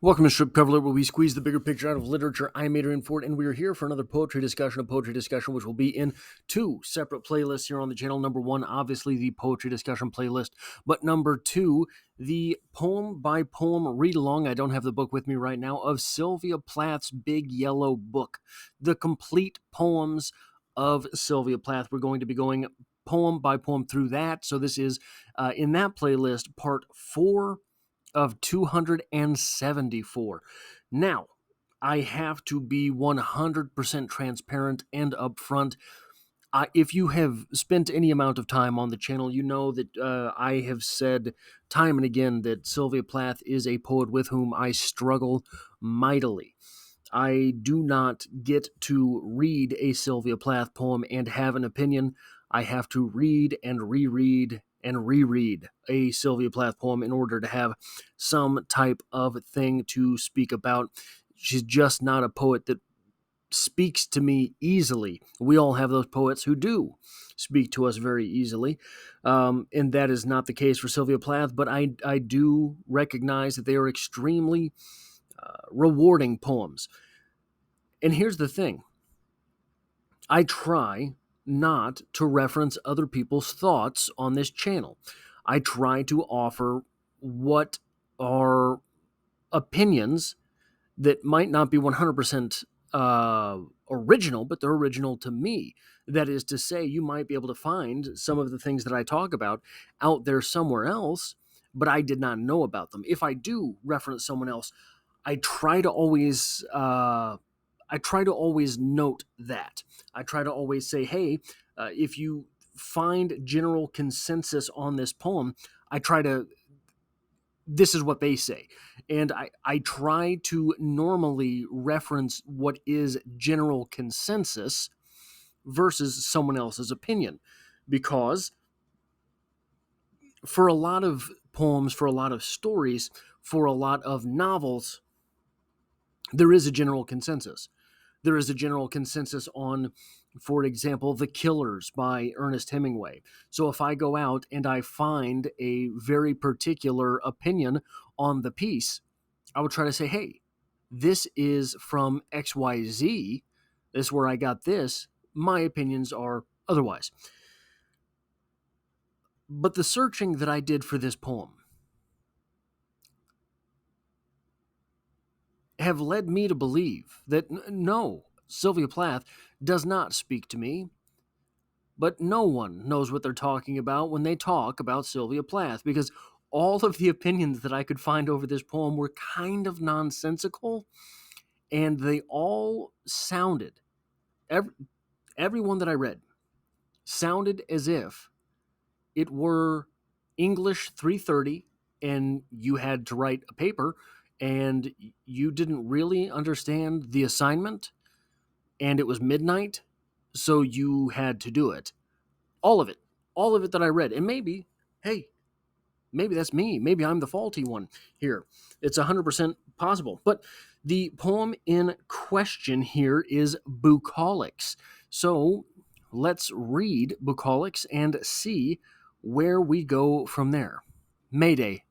Welcome to Strip Cover Lit, where we squeeze the bigger picture out of literature. I'm Adrian Ford, and we are here for another poetry discussion, which will be in two separate playlists here on the channel. Number one, obviously the poetry discussion playlist, but number two, the poem by poem read along. I don't have the book with me right now, of Sylvia Plath's Big Yellow Book, the complete poems of Sylvia Plath. We're going to be going poem by poem through that. So this is in that playlist, part 4 of 274. Now, I have to be 100% transparent and upfront. If you have spent any amount of time on the channel, you know that I have said time and again that Sylvia Plath is a poet with whom I struggle mightily. I do not get to read a Sylvia Plath poem and have an opinion. I have to read and reread and reread a Sylvia Plath poem in order to have some type of thing to speak about. She's just not a poet that speaks to me easily. We all have those poets who do speak to us very easily, and that is not the case for Sylvia Plath, but I do recognize that they are extremely rewarding poems. And here's the thing. I try not to reference other people's thoughts on this channel. I try to offer what are opinions that might not be 100% original, but they're original to me. That is to say, you might be able to find some of the things that I talk about out there somewhere else, but I did not know about them. If I do reference someone else, I try to always note that. I try to always say, hey, if you find general consensus on this poem, this is what they say. And I try to normally reference what is general consensus versus someone else's opinion. Because for a lot of poems, for a lot of stories, for a lot of novels, there is a general consensus. There is a general consensus on, for example, The Killers by Ernest Hemingway. So if I go out and I find a very particular opinion on the piece, I would try to say, hey, this is from XYZ. This is where I got this. My opinions are otherwise. But the searching that I did for this poem have led me to believe that no, Sylvia Plath does not speak to me, but no one knows what they're talking about when they talk about Sylvia Plath, because all of the opinions that I could find over this poem were kind of nonsensical, and they all sounded, everyone that I read, sounded as if it were English 330 and you had to write a paper and you didn't really understand the assignment and it was midnight, so you had to do it. All of it. All of it that I read. And maybe, hey, maybe that's me. Maybe I'm the faulty one here. It's 100% possible. But the poem in question here is Bucolics. So let's read Bucolics and see where we go from there. Mayday.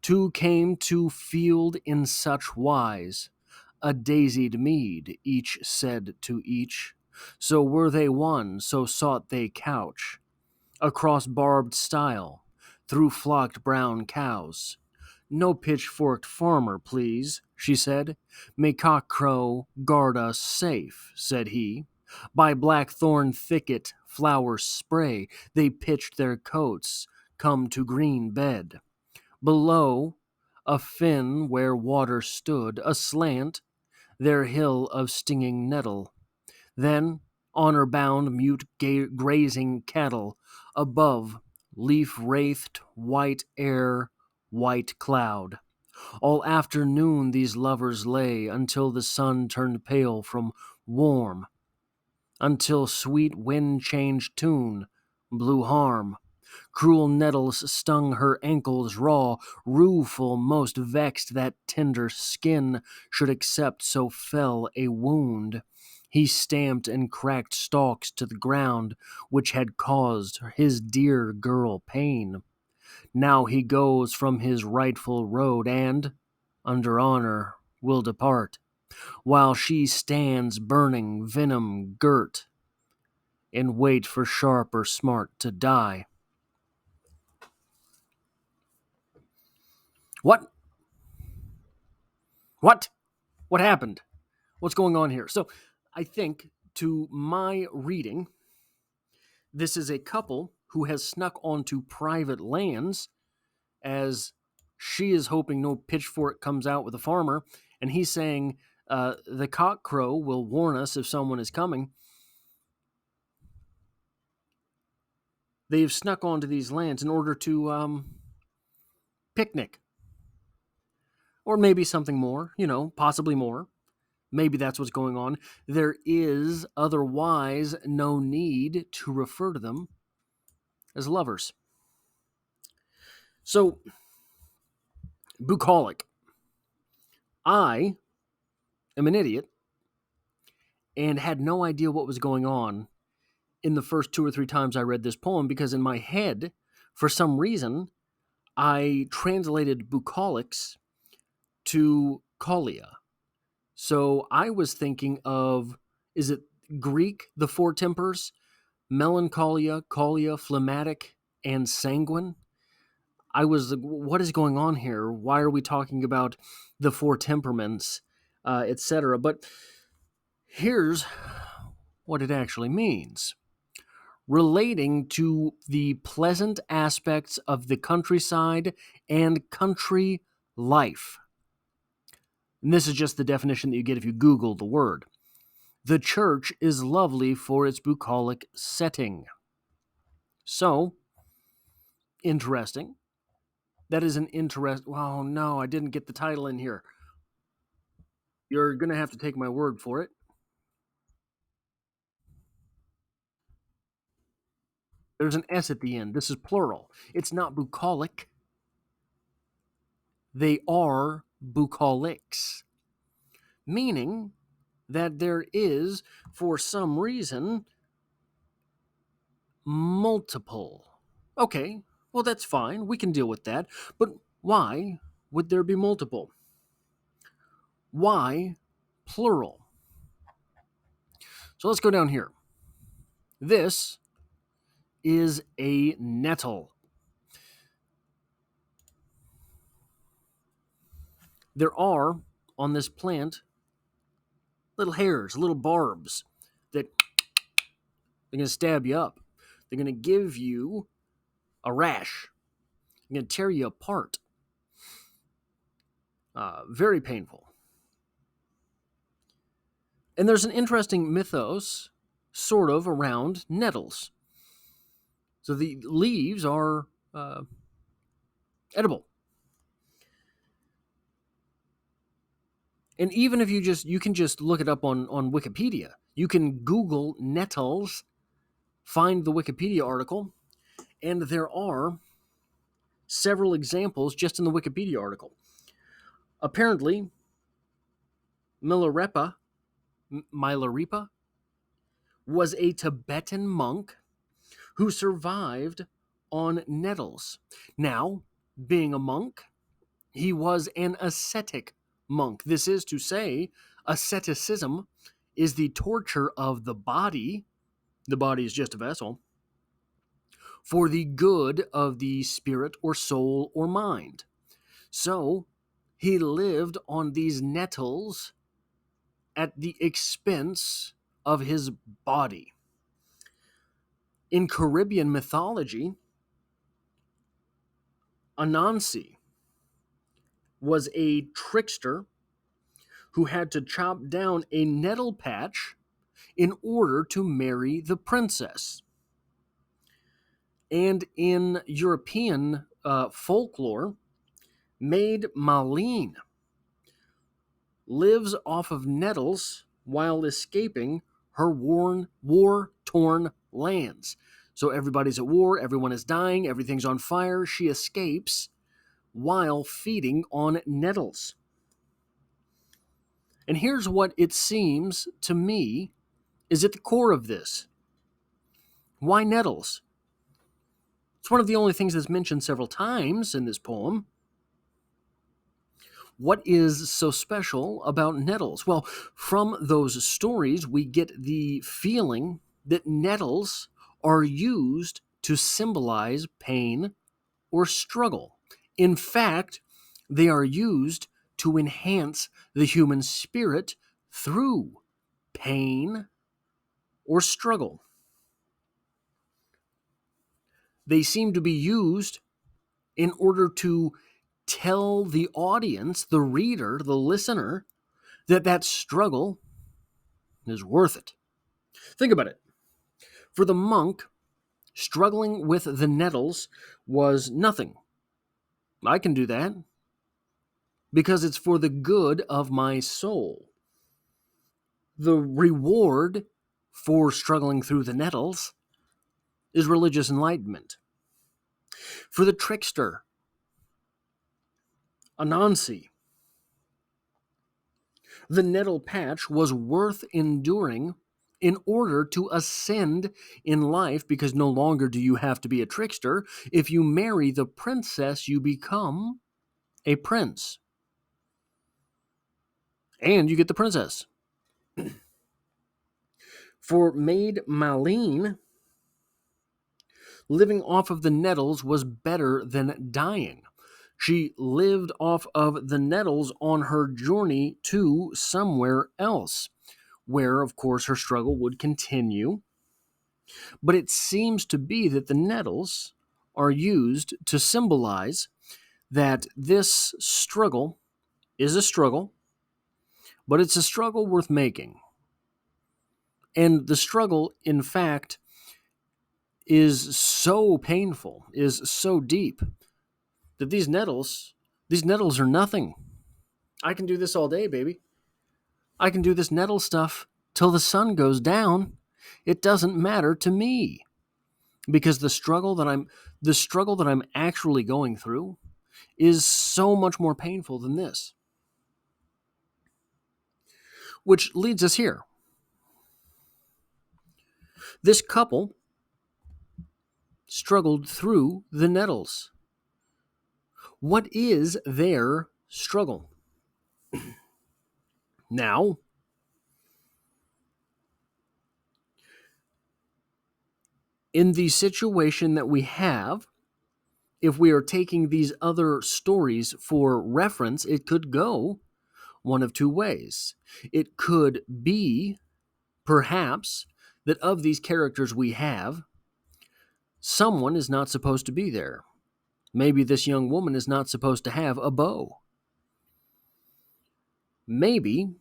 Two came to field in such wise, a daisied mead, each said to each. So were they one, so sought they couch, across barbed stile, through flocked brown cows. No pitchforked farmer, please, she said. May cockcrow guard us safe, said he. By blackthorn thicket, flower spray, they pitched their coats, come to green bed. Below, a fen where water stood, aslant, their hill of stinging nettle. Then, honor-bound, mute grazing cattle. Above, leaf-wreathed white air, white cloud. All afternoon these lovers lay, until the sun turned pale from warm, until sweet wind changed tune, blew harm. Cruel nettles stung her ankles raw, rueful, most vexed that tender skin should accept so fell a wound. He stamped and cracked stalks to the ground, which had caused his dear girl pain. Now he goes from his rightful road, and, under honor will depart, while she stands burning venom girt, in wait for sharp or smart to die. What? What? What happened? What's going on here? So, I think, to my reading, this is a couple who has snuck onto private lands as she is hoping no pitchfork comes out with a farmer, and he's saying the cock crow will warn us if someone is coming. They've snuck onto these lands in order to picnic. Or maybe something more, possibly more. Maybe that's what's going on. There is otherwise no need to refer to them as lovers. So, bucolic. I am an idiot and had no idea what was going on in the first 2 or 3 times I read this poem because in my head, for some reason, I translated bucolics to colia. So I was thinking of, is it Greek, the four tempers? Melancholia, cholia, phlegmatic, and sanguine. I was like, what is going on here? Why are we talking about the four temperaments, etc.? But here's what it actually means. Relating to the pleasant aspects of the countryside and country life. And this is just the definition that you get if you Google the word. The church is lovely for its bucolic setting. So, interesting. That is an interest. Oh no, I didn't get the title in here. You're going to have to take my word for it. There's an S at the end. This is plural. It's not bucolic. They are bucolics. Meaning that there is, for some reason, multiple. Okay, well, that's fine. We can deal with that. But why would there be multiple? Why plural? So let's go down here. This is a nettle. There are, on this plant, little hairs, little barbs that they're going to stab you up. They're going to give you a rash. They're going to tear you apart. Very painful. And there's an interesting mythos, sort of, around nettles. So the leaves are edible. And even if you can just look it up on Wikipedia. You can Google nettles, find the Wikipedia article, and there are several examples just in the Wikipedia article. Apparently, Milarepa was a Tibetan monk who survived on nettles. Now, being a monk, he was an ascetic monk. This is to say, asceticism is the torture of the body is just a vessel, for the good of the spirit or soul or mind. So, he lived on these nettles at the expense of his body. In Caribbean mythology, Anansi was a trickster who had to chop down a nettle patch in order to marry the princess. And in European folklore, Maid Maleen lives off of nettles while escaping her war-torn lands. So everybody's at war, everyone is dying, everything's on fire. She escapes while feeding on nettles. And here's what it seems to me is at the core of this. Why nettles? It's one of the only things that's mentioned several times in this poem. What is so special about nettles? Well, from those stories, we get the feeling that nettles are used to symbolize pain or struggle. In fact, they are used to enhance the human spirit through pain or struggle. They seem to be used in order to tell the audience, the reader, the listener, that that struggle is worth it. Think about it. For the monk, struggling with the nettles was nothing. I can do that because it's for the good of my soul. The reward for struggling through the nettles is religious enlightenment. For the trickster, Anansi, the nettle patch was worth enduring in order to ascend in life, because no longer do you have to be a trickster. If you marry the princess, you become a prince. And you get the princess. For Maid Maline, living off of the nettles was better than dying. She lived off of the nettles on her journey to somewhere else, where, of course, her struggle would continue. But it seems to be that the nettles are used to symbolize that this struggle is a struggle, but it's a struggle worth making. And the struggle, in fact, is so painful, is so deep, that these nettles are nothing. I can do this all day, baby. I can do this nettle stuff till the sun goes down. It doesn't matter to me, because the struggle that I'm actually going through is so much more painful than this. Which leads us here. This couple struggled through the nettles. What is their struggle? Now, in the situation that we have, if we are taking these other stories for reference, it could go one of two ways. It could be, perhaps, that of these characters we have, someone is not supposed to be there. Maybe this young woman is not supposed to have a beau. Maybe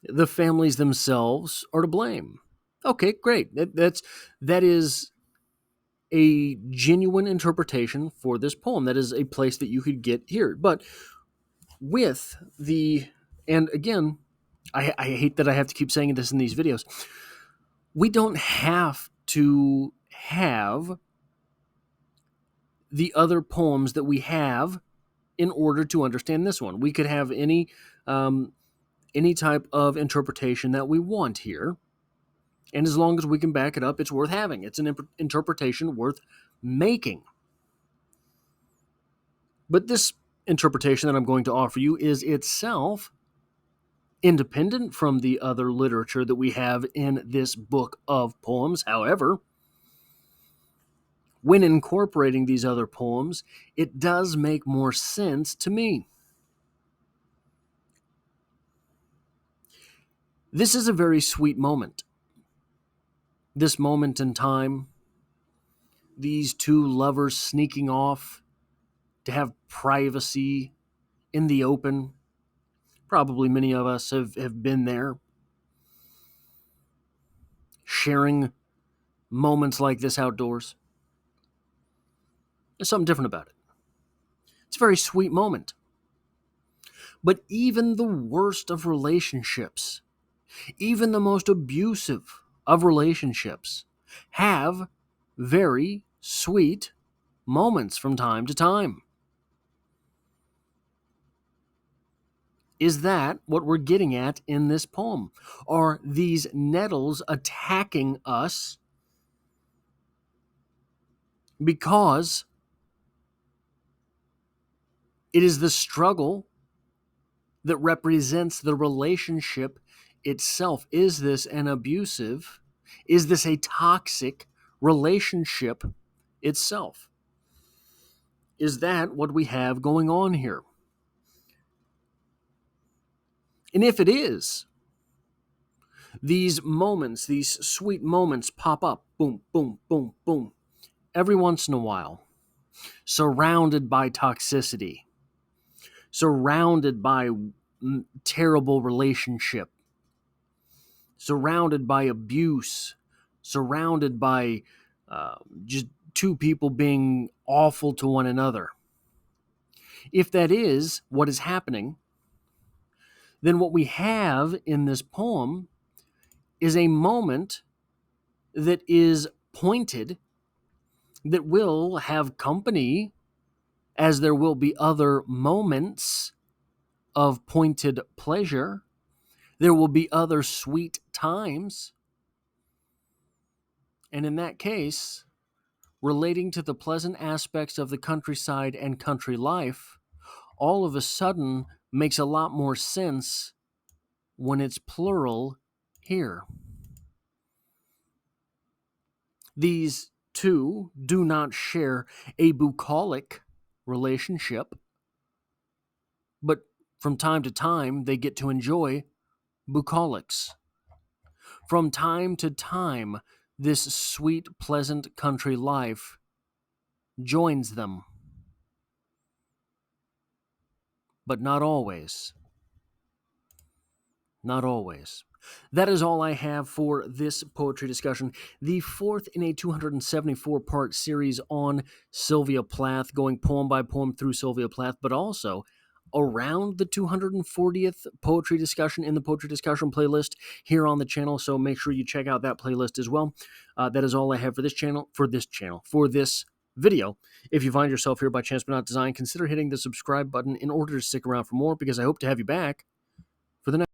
the families themselves are to blame. Okay, great. That is a genuine interpretation for this poem. That is a place that you could get here. But with the, and again, I hate that I have to keep saying this in these videos. We don't have to have the other poems that we have in order to understand this one. We could have any type of interpretation that we want here, and as long as we can back it up, it's worth having. It's an interpretation worth making. But this interpretation that I'm going to offer you is itself independent from the other literature that we have in this book of poems. However, when incorporating these other poems, it does make more sense to me. This is a very sweet moment. This moment in time, these two lovers sneaking off to have privacy in the open. Probably many of us have been there, sharing moments like this outdoors. There's something different about it. It's a very sweet moment. But even the worst of relationships, even the most abusive of relationships, have very sweet moments from time to time. Is that what we're getting at in this poem? Are these nettles attacking us because it is the struggle that represents the relationship itself. Is this an abusive? Is this a toxic relationship itself? Is that what we have going on here? And if it is, these moments, these sweet moments pop up, boom, boom, boom, boom, every once in a while, surrounded by toxicity, surrounded by terrible relationship, surrounded by abuse, surrounded by just two people being awful to one another. If that is what is happening, then what we have in this poem is a moment that is pointed, that will have company, as there will be other moments of pointed pleasure. There will be other sweet times. And in that case, relating to the pleasant aspects of the countryside and country life, all of a sudden makes a lot more sense when it's plural here. These two do not share a bucolic relationship, but from time to time they get to enjoy bucolics. From time to time, this sweet, pleasant country life joins them. But not always. Not always. That is all I have for this poetry discussion. The fourth in a 274-part series on Sylvia Plath, going poem by poem through Sylvia Plath, but also around the 240th poetry discussion in the poetry discussion playlist here on the channel. So make sure you check out that playlist as well. That is all I have for this video. If you find yourself here by chance but not design, consider hitting the subscribe button in order to stick around for more, because I hope to have you back for the next.